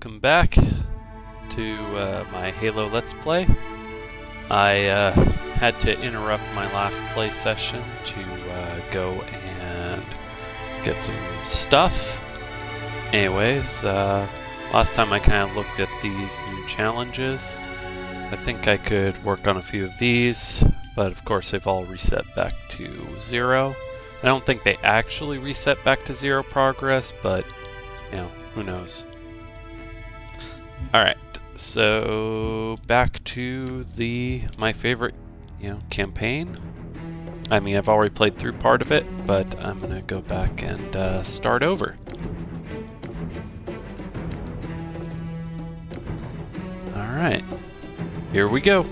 Welcome back to my Halo Let's Play. I had to interrupt my last play session to go and get some stuff. Anyways, last time I kind of looked at these new challenges. I think I could work on a few of these, but of course they've all reset back to 0. I don't think they actually reset back to 0 progress, but you know, who knows. Alright, so back to my favorite, campaign. I mean, I've already played through part of it, but I'm gonna go back and start over. Alright, here we go.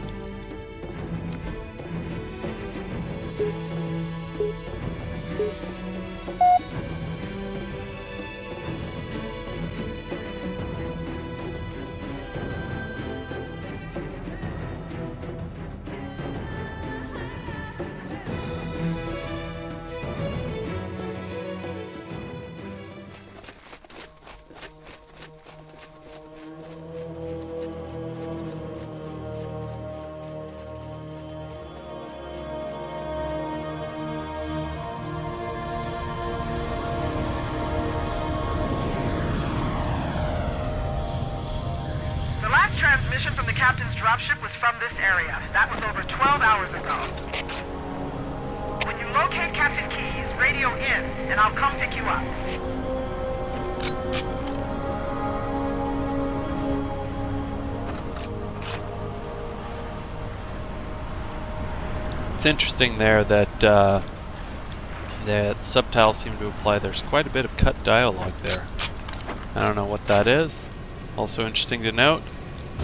Transmission from the captain's dropship was from this area. That was over 12 hours ago. When you locate Captain Keyes, radio in, and I'll come pick you up. It's interesting there that the subtitles seem to imply there's quite a bit of cut dialogue there. I don't know what that is. Also interesting to note,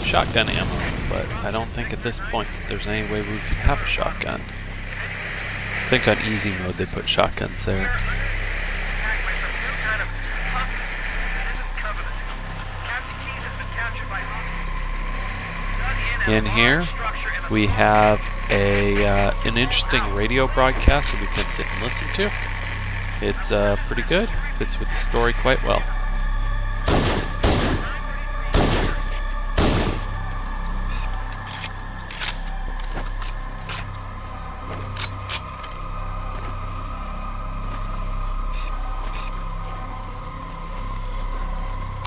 shotgun ammo, but I don't think at this point there's any way we could have a shotgun. I think on easy mode they put shotguns there. In here we have an interesting radio broadcast that we can sit and listen to. It's pretty good, fits with the story quite well.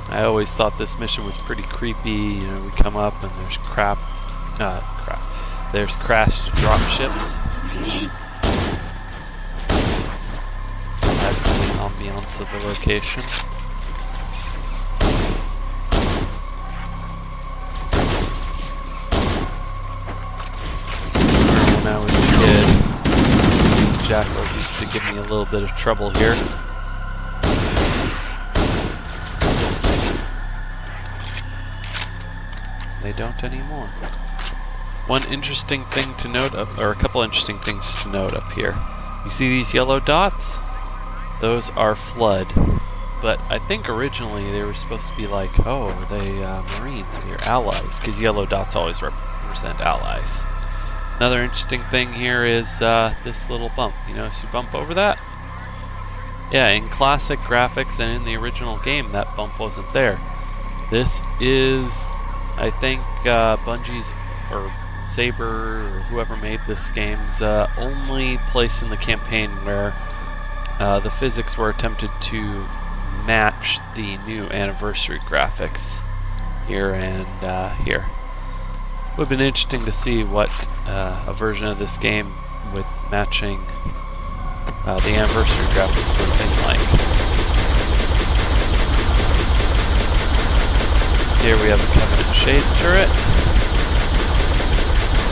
I always thought this mission was pretty creepy. You know, we come up and there's there's crashed dropships. Adds to the ambiance of the location. When I was a kid, these jackals used to give me a little bit of trouble here. They don't anymore. One interesting thing to note, or a couple interesting things to note up here. You see these yellow dots? Those are flood. But I think originally they were supposed to be like, oh, are they Marines? We're allies, because yellow dots always represent allies. Another interesting thing here is this little bump. You notice you bump over that? Yeah, in classic graphics and in the original game, that bump wasn't there. This is, I think, Bungie's or Saber or whoever made this game's only place in the campaign where the physics were attempted to match the new anniversary graphics here and here. Would have been interesting to see what a version of this game with matching the anniversary graphics would have been like. Here we have a Covenant Shade turret.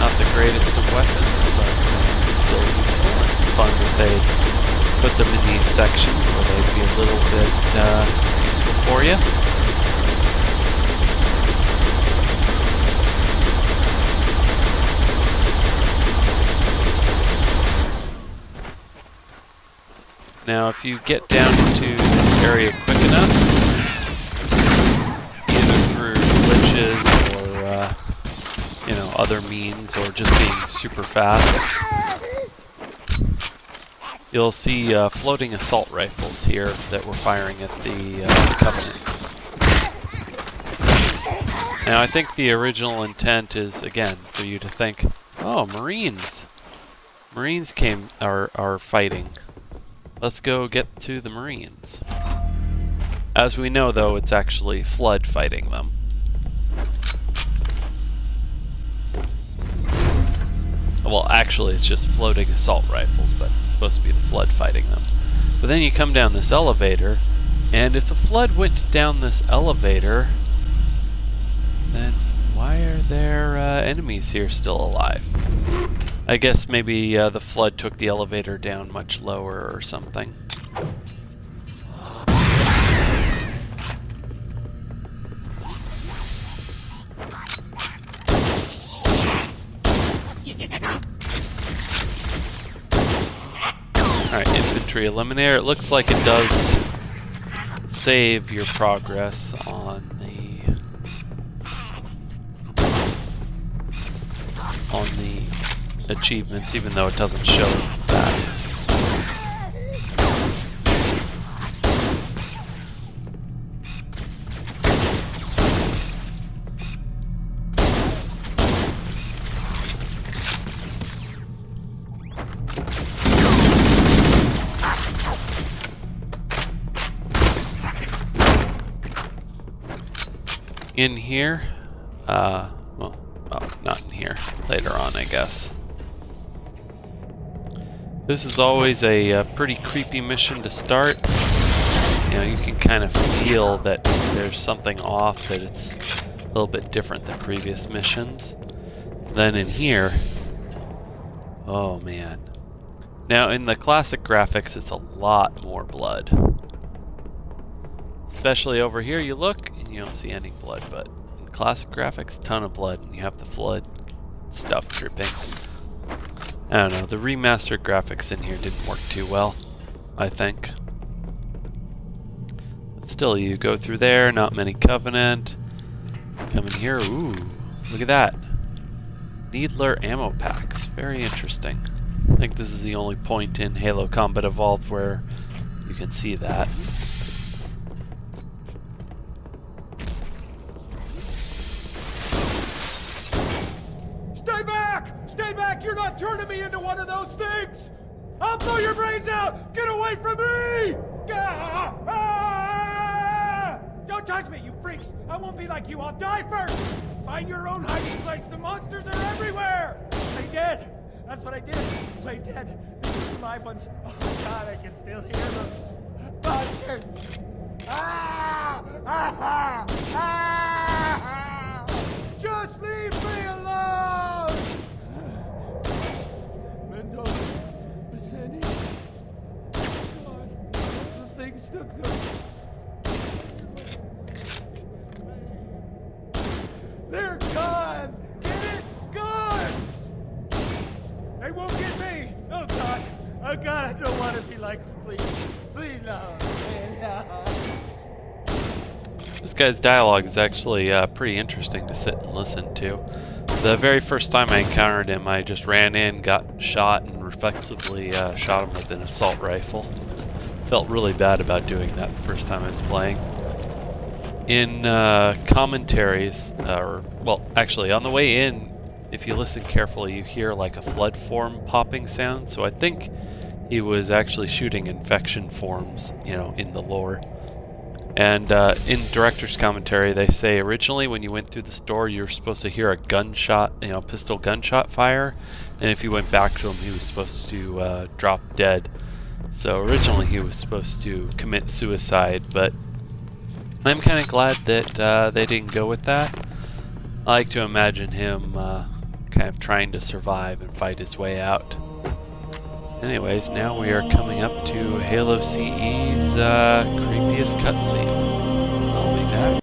Not the greatest of weapons, but still useful. It's fun that they put them in these sections where they'd be a little bit useful for you. Now if you get down to this area quick enough, or other means, or just being super fast, you'll see floating assault rifles here that we're firing at the Covenant. Now, I think the original intent is, again, for you to think, oh, Marines. Marines are fighting. Let's go get to the Marines. As we know, though, it's actually Flood fighting them. Well, actually, it's just floating assault rifles, but it's supposed to be the Flood fighting them. But then you come down this elevator, and if the Flood went down this elevator, then why are there enemies here still alive? I guess maybe the Flood took the elevator down much lower or something. Alright, infantry eliminator. It looks like it does save your progress on the achievements, even though it doesn't show that. In here, well, not in here, later on, I guess. This is always a pretty creepy mission to start. You know, you can kind of feel that there's something off, that it's a little bit different than previous missions. Then in here, oh man. Now in the classic graphics, it's a lot more blood. Especially over here, you look and you don't see any blood, but in classic graphics, ton of blood, and you have the Flood stuff dripping. I don't know, the remastered graphics in here didn't work too well, I think. But still, you go through there, not many Covenant. Come in here, ooh, look at that. Needler ammo packs, very interesting. I think this is the only point in Halo Combat Evolved where you can see that. Stay back! You're not turning me into one of those things! I'll blow your brains out! Get away from me! Ah! Ah! Don't touch me, you freaks! I won't be like you, I'll die first! Find your own hiding place, the monsters are everywhere! Play dead! That's what I did! Play dead! The live ones. Oh god, I can still hear them! Monsters! Ah! Ah! Ah! Just leave me alone! God, the things took them. They're gone! Get it? Gone! They won't get me! Oh God! Oh God, I don't want to be like them, please. Please, no. No. This guy's dialogue is actually pretty interesting to sit and listen to. The very first time I encountered him, I just ran in, got shot, and reflexively shot him with an assault rifle. Felt really bad about doing that the first time I was playing. In commentaries, well, actually, on the way in, if you listen carefully, you hear like a flood form popping sound, so I think he was actually shooting infection forms, you know, in the lore. And in director's commentary, they say originally when you went through the store, you were supposed to hear a gunshot, you know, pistol gunshot fire, and if you went back to him, he was supposed to drop dead. So originally he was supposed to commit suicide, but I'm kind of glad that they didn't go with that. I like to imagine him kind of trying to survive and fight his way out. Anyways, now we are coming up to Halo CE's creepiest cutscene. I'll be back.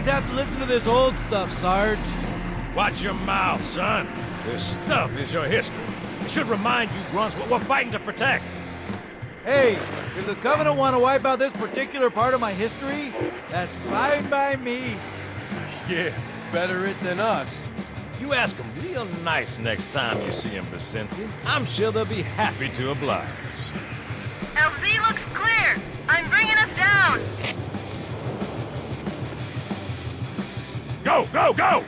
have to listen to this old stuff, Sarge? Watch your mouth, son. This stuff is your history. It should remind you grunts what we're fighting to protect. Hey, if the Covenant want to wipe out this particular part of my history, that's fine by me. Yeah, better it than us. You ask them real nice next time you see them, Vicente. I'm sure they'll be happy to oblige. LZ looks clear. I'm bringing us down. Go, go, go!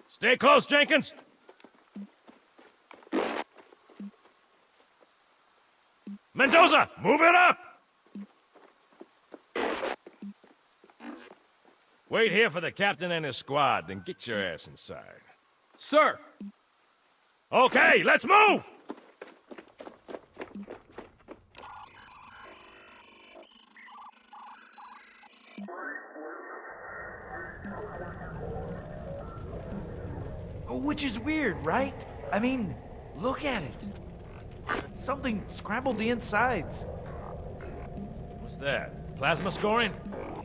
Stay close, Jenkins. Mendoza, move it up! Wait here for the captain and his squad, then get your ass inside. Sir! Okay, let's move! Which is weird, right? I mean, look at it. Something scrambled the insides. What's that? Plasma scoring?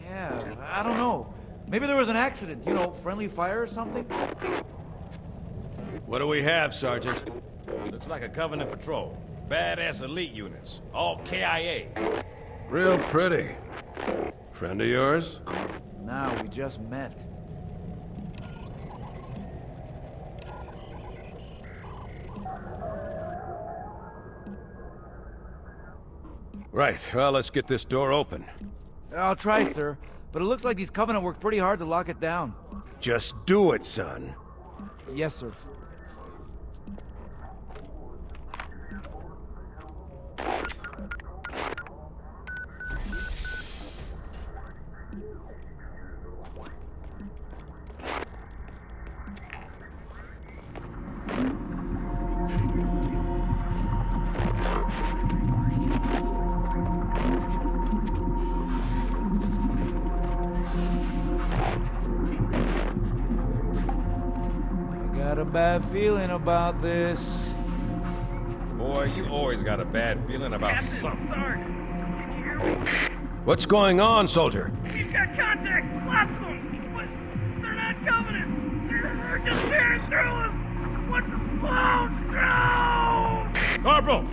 Yeah, I don't know. Maybe there was an accident, you know, friendly fire or something? What do we have, Sergeant? Looks like a Covenant patrol. Badass elite units. All KIA. Real pretty. Friend of yours? Nah, we just met. Right, well, let's get this door open. I'll try, sir. But it looks like these Covenant worked pretty hard to lock it down. Just do it, son. Yes, sir. Got a bad feeling about this. Boy, you always got a bad feeling about something. Sarge, can you hear me? What's going on, soldier? We've got contact, lots of them, but they're not Covenant. They're just tearing through us. What's the flow? Corporal,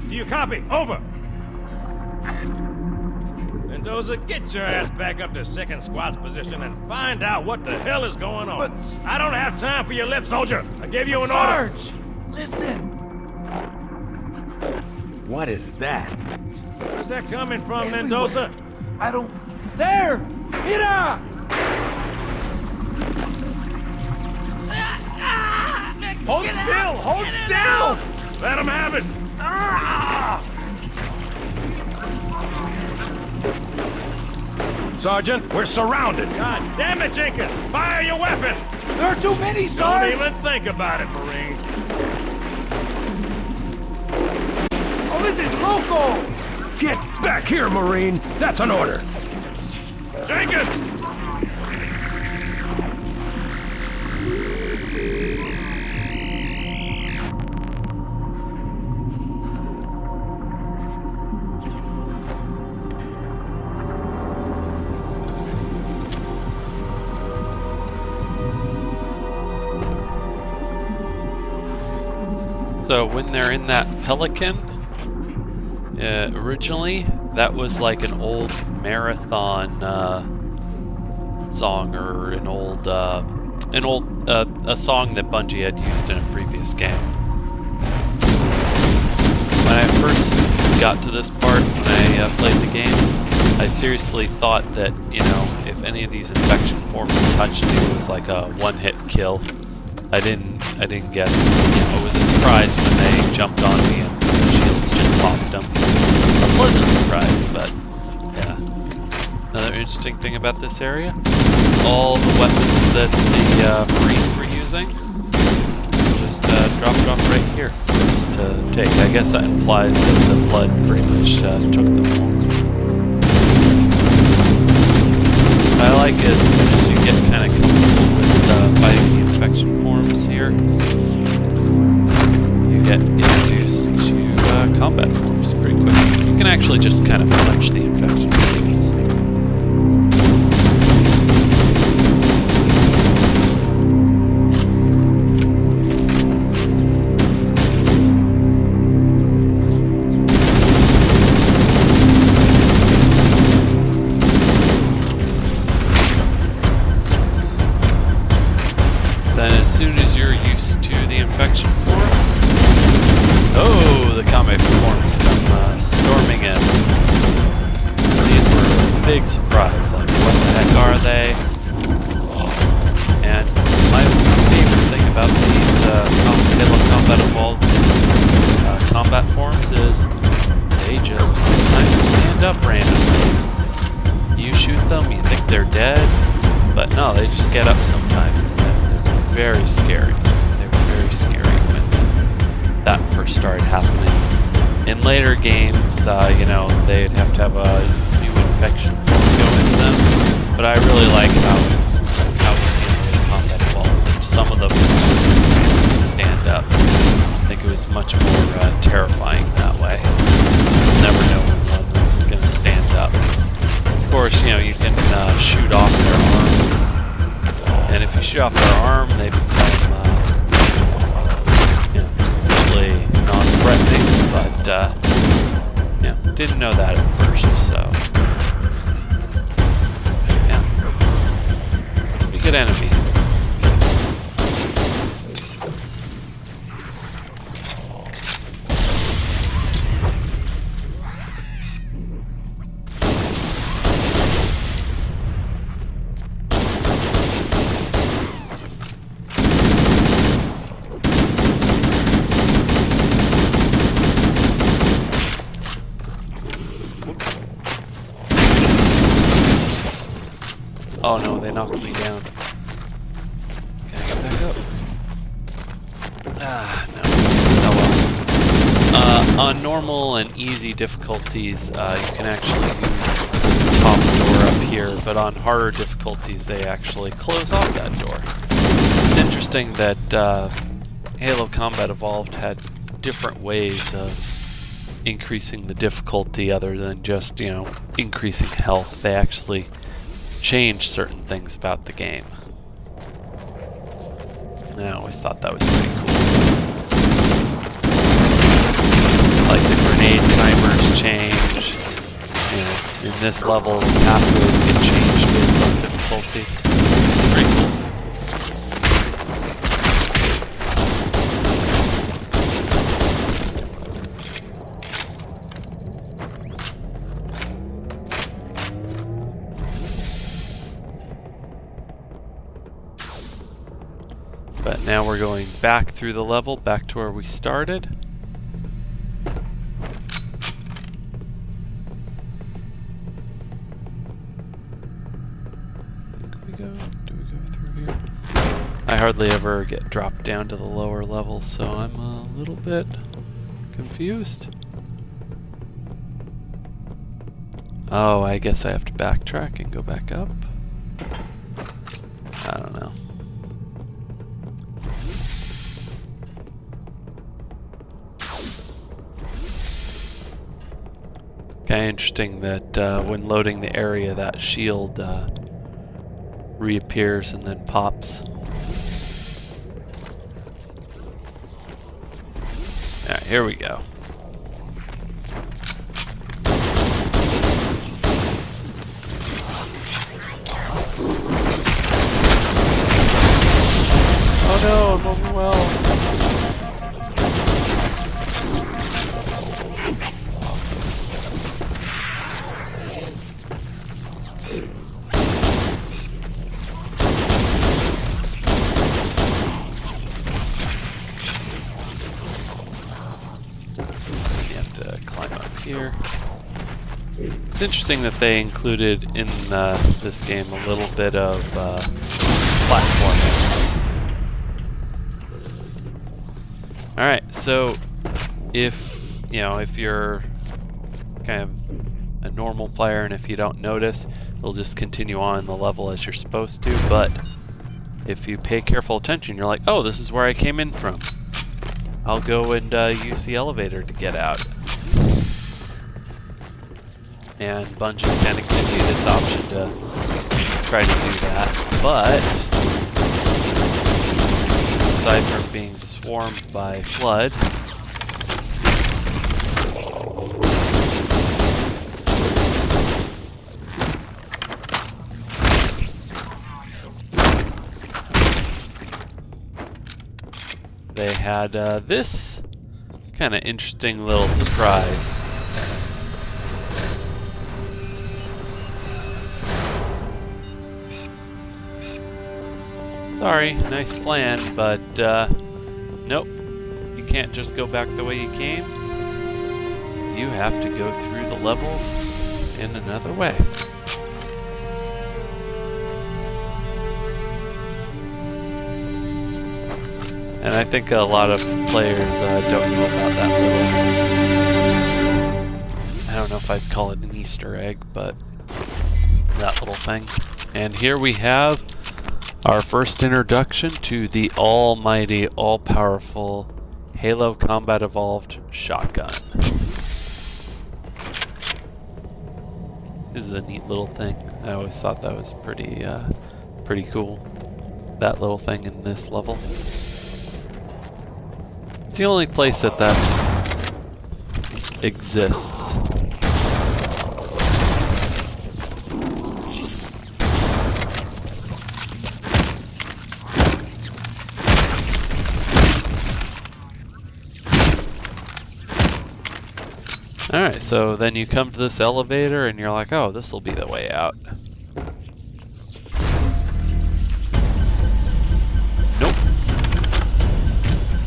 do you copy? Over. Mendoza, get your ass back up to second squad's position and find out what the hell is going on. But- I don't have time for your lip, soldier. I gave you an order. Sarge! Listen! What is that? Where's that coming from, Everywhere. Mendoza? I don't... There! Mira! Hold still! Hold still! Let him have it! Sergeant, we're surrounded. God damn it, Jenkins! Fire your weapon! There are too many, Sarge! Don't even think about it, Marine. Oh, this is local! Get back here, Marine! That's an order! Jenkins! So when they're in that Pelican, originally that was like an old marathon song, or an old a song that Bungie had used in a previous game. When I first got to this part, when I played the game, I seriously thought that, you know, if any of these infection forms touched me, it was like a one-hit kill. I didn't get it. You know, it was a surprise when they jumped on me and the shields just popped them. A pleasant surprise, but yeah. Another interesting thing about this area, all the weapons that the Marines were using just dropped off right here for us to take. I guess that implies that the flood pretty much took them all. What I like is as you get kind of comfortable with fighting the infection forms here, get introduced to combat forms pretty quick. You can actually just kind of punch the infection forms. Then as soon as you're used to the infection forms, oh, the combat forms come storming in. These were a big surprise, like what the heck are they? And my favorite thing about these Halo Combat Evolved combat forms is they just sometimes stand up randomly. You shoot them, you think they're dead, but no, they just get up sometimes. Very scary. They were very scary when that first started happening. In later games, you know, they'd have to have a new infection form go into them. But I really like how it's combat evolved. Some of them stand up. I think it was much more terrifying that way. You never know when one is going to stand up. Of course, you know, you can shoot off their arms. And if you shoot off their arm, they become, you know, really non-threatening, but, you know, didn't know that at first, so, yeah, pretty good enemy. Oh no, they knocked me down. Can I get back up? Ah, no. Oh well. On normal and easy difficulties, you can actually use this top door up here, but on harder difficulties, they actually close off that door. It's interesting that Halo Combat Evolved had different ways of increasing the difficulty other than just, you know, increasing health. They actually change certain things about the game. And I always thought that was pretty cool. Like the grenade timers change. You know, in this level, pathways get changed based on difficulty. Pretty cool. But now we're going back through the level, back to where we started. Do we go through here? I hardly ever get dropped down to the lower level, so I'm a little bit confused. Oh, I guess I have to backtrack and go back up. I don't know. Kind of interesting that when loading the area, that shield reappears and then pops. Alright, here we go. Oh no, I'm overwhelmed. Here. It's interesting that they included in this game a little bit of platforming. Alright, so if you're kind of a normal player and if you don't notice, it'll just continue on the level as you're supposed to, but if you pay careful attention, you're like, oh, this is where I came in from. I'll go and use the elevator to get out. And Bungie kind of gives you this option to try to do that. But aside from being swarmed by Flood, they had this kind of interesting little surprise. Sorry, nice plan, but nope. You can't just go back the way you came. You have to go through the level in another way. And I think a lot of players don't know about that little... I don't know if I'd call it an Easter egg, but that little thing. And here we have our first introduction to the almighty, all-powerful Halo Combat Evolved shotgun. This is a neat little thing. I always thought that was pretty cool. That little thing in this level. It's the only place that exists. Alright, so then you come to this elevator and you're like, oh, this will be the way out. Nope.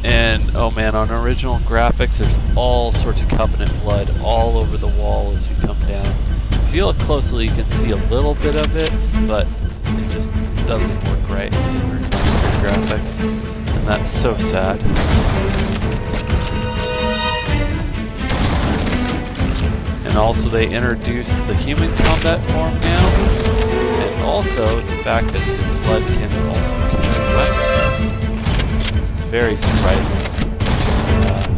And, oh man, on original graphics, there's all sorts of Covenant blood all over the wall as you come down. If you look closely, you can see a little bit of it, but it just doesn't work right in the graphics. And that's so sad. And also they introduced the human combat form now, and also the fact that the blood can also carry weapons. It's very surprising.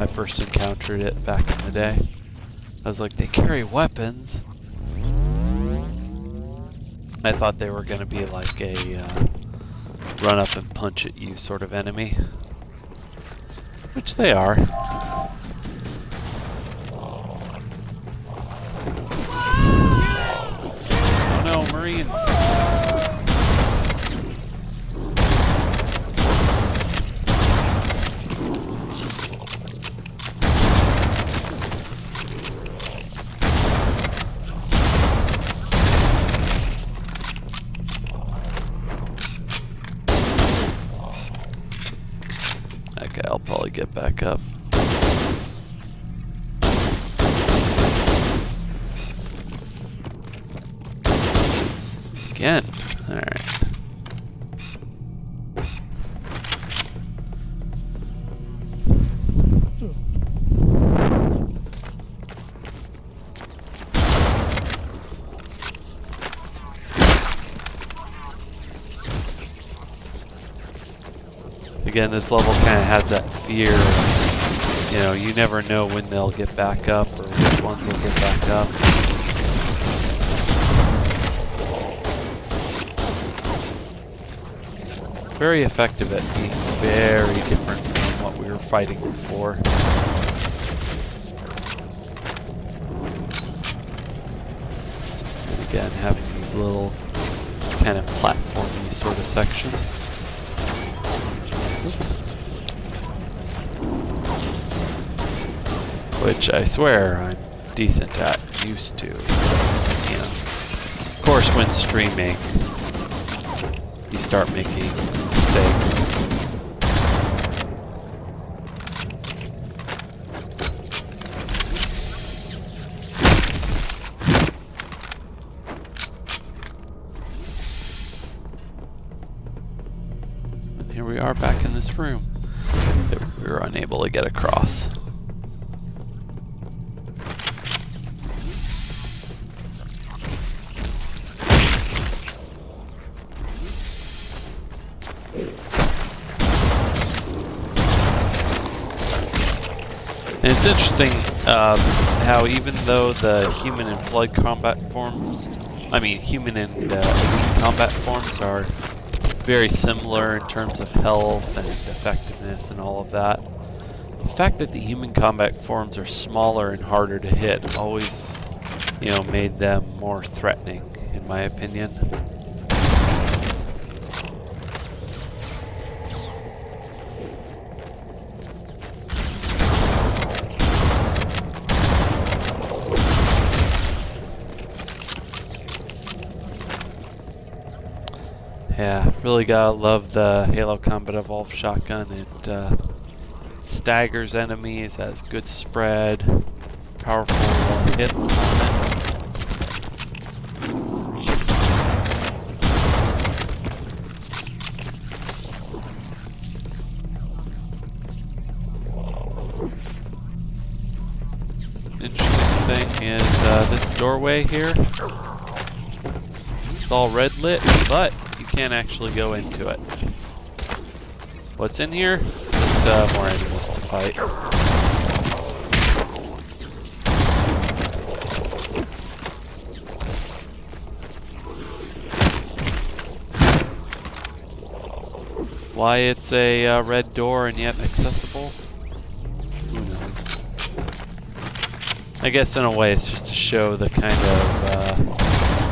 I first encountered it back in the day. I was like, they carry weapons? I thought they were going to be like a run up and punch at you sort of enemy. Which they are. Oh no, Marines! Okay, I'll probably get back up. Again. Alright. Again, this level kind of has that fear. You know, you never know when they'll get back up or which ones will get back up. Very effective at being very different from what we were fighting before. And again, having these little kind of platformy sort of sections. Oops. Which I swear I'm decent at, used to. You know. Of course, when streaming, you start making mistakes. And here we are back in this room that we were unable to get across. And it's interesting how even though the human and flood combat forms, human and elite combat forms are very similar in terms of health and effectiveness and all of that, the fact that the human combat forms are smaller and harder to hit always, made them more threatening, in my opinion. Yeah, really gotta love the Halo Combat Evolved shotgun. It staggers enemies, has good spread, powerful hits on it. Interesting thing is this doorway here. It's all red lit, but you can't actually go into it. What's in here? Just more enemies to fight. Why it's a red door and yet accessible? Who knows? I guess in a way it's just to show the kind of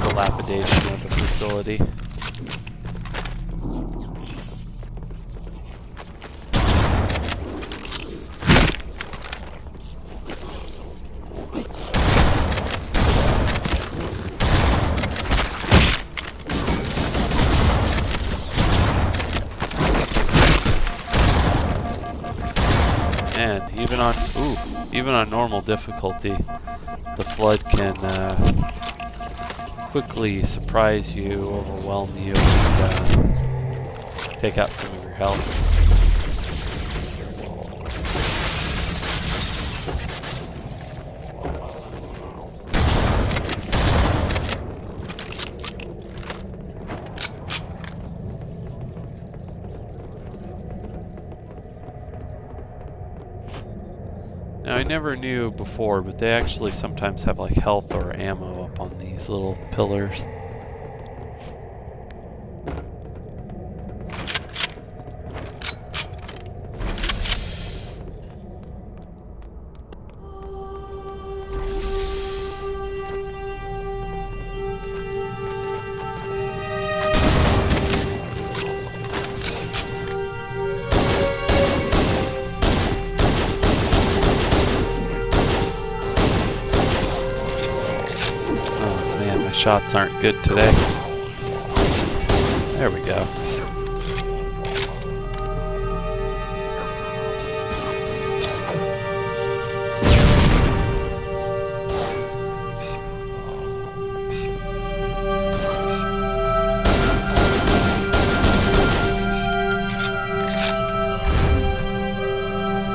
dilapidation of the facility. And even on normal difficulty, the flood can quickly surprise you, overwhelm you, and take out some of your health. Now, I never knew before, but they actually sometimes have like health or ammo up on these little pillars. Shots aren't good today. There we go.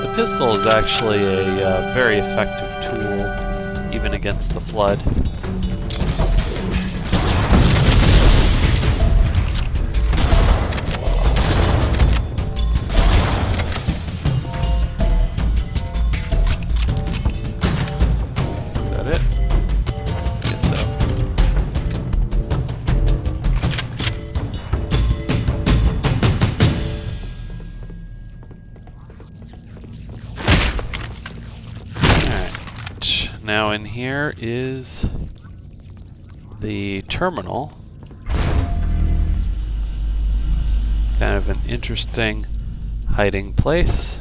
The pistol is actually a very effective tool, even against the flood. Now in here is the terminal. Kind of an interesting hiding place.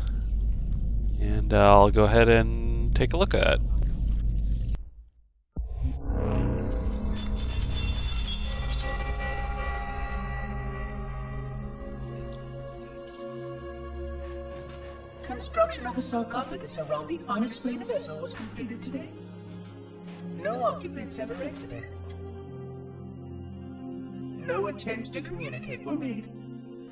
And I'll go ahead and take a look at it. Construction of a sarcophagus around the unexplained vessel was completed today. No occupants ever exited. No attempts to communicate were made,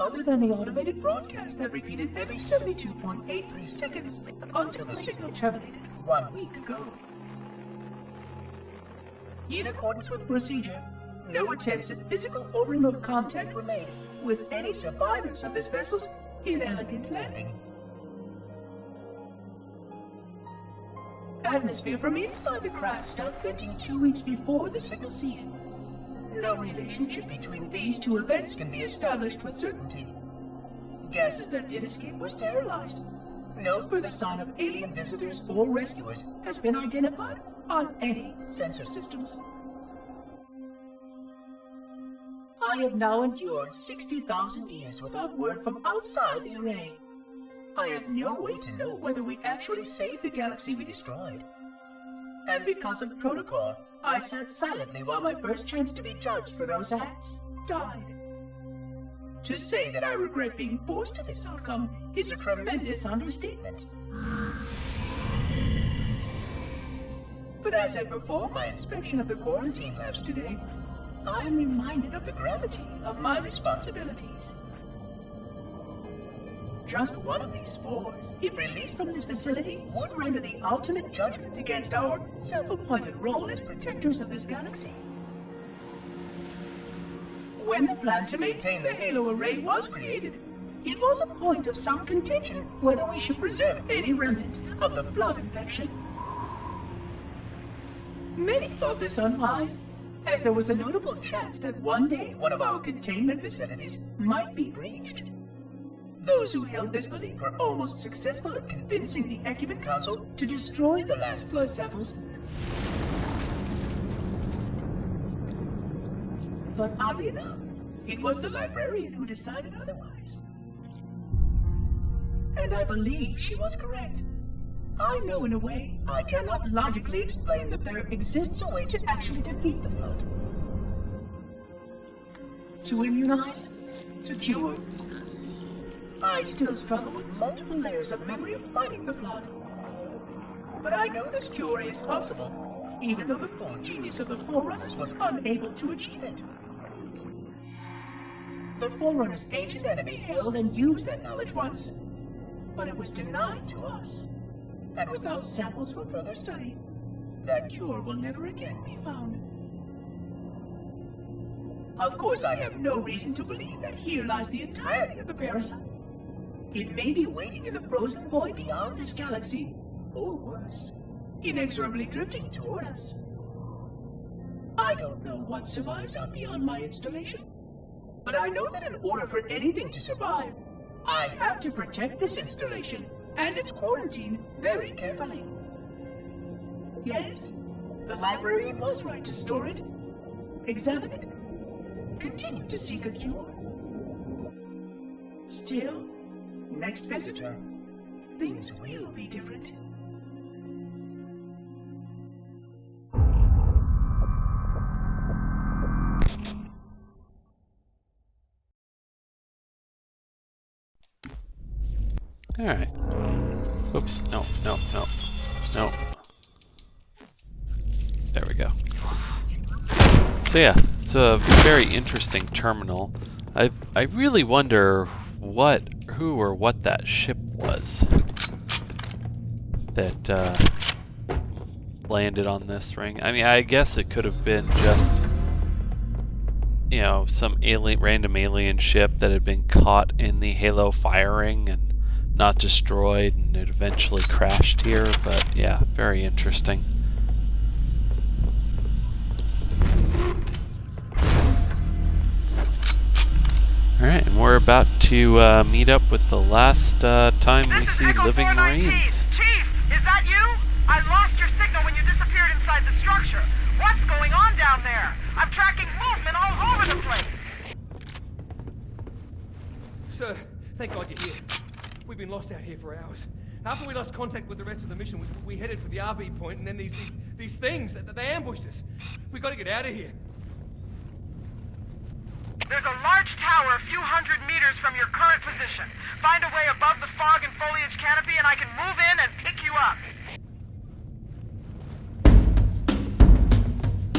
other than the automated broadcast that repeated every 72.83 seconds until the signal terminated 1 week ago. In accordance with procedure, no attempts at physical or remote contact were made with any survivors of this vessel's inelegant landing. atmosphere from inside the craft stopped venting 2 weeks before the signal ceased. No relationship between these two events can be established with certainty. Gases that did escape were sterilized. No further sign of alien visitors or rescuers has been identified on any sensor systems. I have now endured 60,000 years without word from outside the array. I have no way to know whether we actually saved the galaxy we destroyed. And because of protocol, I sat silently while my first chance to be judged for those acts died. To say that I regret being forced to this outcome is a tremendous understatement. But as I perform my inspection of the quarantine labs today, I am reminded of the gravity of my responsibilities. Just one of these spores, if released from this facility, would render the ultimate judgment against our self-appointed role as protectors of this galaxy. When the plan to maintain the Halo array was created, it was a point of some contention whether we should preserve any remnant of the flood infection. Many thought this unwise, as there was a notable chance that one day one of our containment facilities might be breached. Those who held this belief were almost successful at convincing the Ecumen Council to destroy the last blood samples. But oddly enough, it was the librarian who decided otherwise. And I believe she was correct. I know in a way I cannot logically explain that there exists a way to actually defeat the flood. To immunize? To cure? I still struggle with multiple layers of memory of fighting the flood. But I know this cure is possible, even though the full genius of the Forerunners was unable to achieve it. The Forerunners' ancient enemy held and used that knowledge once, but it was denied to us. And without samples for further study, that cure will never again be found. Of course, I have no reason to believe that here lies the entirety of the parasite. It may be waiting in the frozen void beyond this galaxy, or worse, inexorably drifting toward us. I don't know what survives out beyond my installation, but I know that in order for anything to survive, I have to protect this installation and its quarantine very carefully. Yes, the librarian was right to store it, examine it, continue to seek a cure. Still, next visitor, things will be different. Alright. Oops. No. There we go. So yeah, it's a very interesting terminal. I really wonder who or what that ship was that landed on this ring. I mean, I guess it could have been just, you know, some random alien ship that had been caught in the Halo firing and not destroyed, and it eventually crashed here. But yeah, very interesting. Alright, and we're about to meet up with the last time we see living Marines. Chief, is that you? I lost your signal when you disappeared inside the structure. What's going on down there? I'm tracking movement all over the place. Sir, thank God you're here. We've been lost out here for hours. After we lost contact with the rest of the mission, we headed for the RV point, and then these things, they ambushed us. We gotta get out of here. There's a large tower a few hundred meters from your current position. Find a way above the fog and foliage canopy and I can move in and pick you up.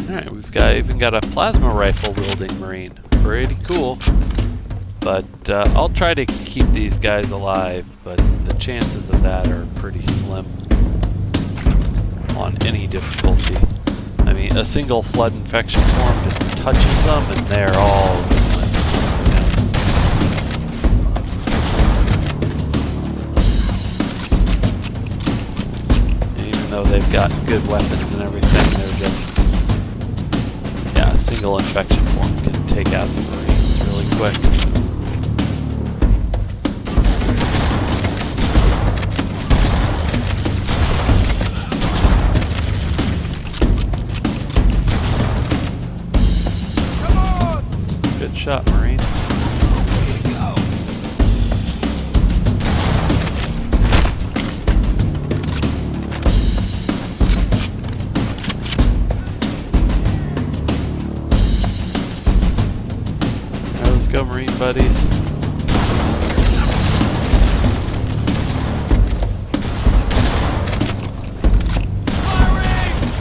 Alright, we've even got a plasma rifle wielding Marine. Pretty cool. But I'll try to keep these guys alive, but the chances of that are pretty slim on any difficulty. I mean, a single flood infection form just touches them and they're all gone. Even though they've got good weapons and everything, they're just... Yeah, a single infection form can take out the Marines really quick. Good shot, Marine. Alright, let's go, Marine buddies.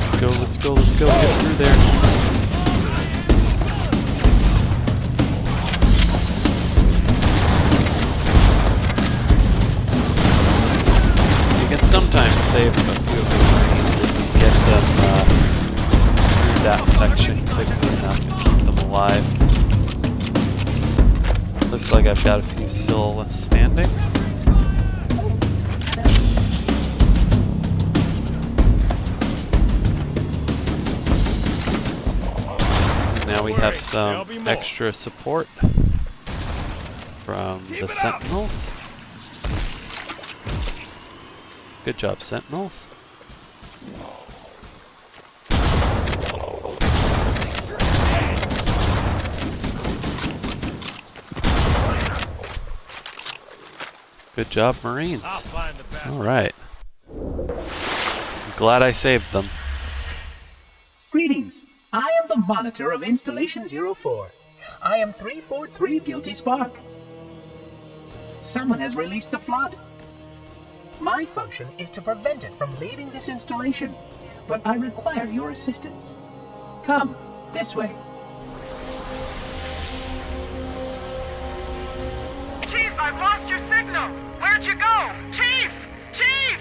Let's go, let's go, let's go. Get through there. Sometimes save a few of the Marines if you get them through that section quickly enough to keep them alive. Looks like I've got a few still standing. And now we have some extra support from the Sentinels. Good job, Sentinels. Good job, Marines. Alright. I'm glad I saved them. Greetings. I am the monitor of Installation 04. I am 343 Guilty Spark. Someone has released the flood. My function is to prevent it from leaving this installation, but I require your assistance. Come, this way. Chief, I've lost your signal. Where'd you go? Chief! Chief!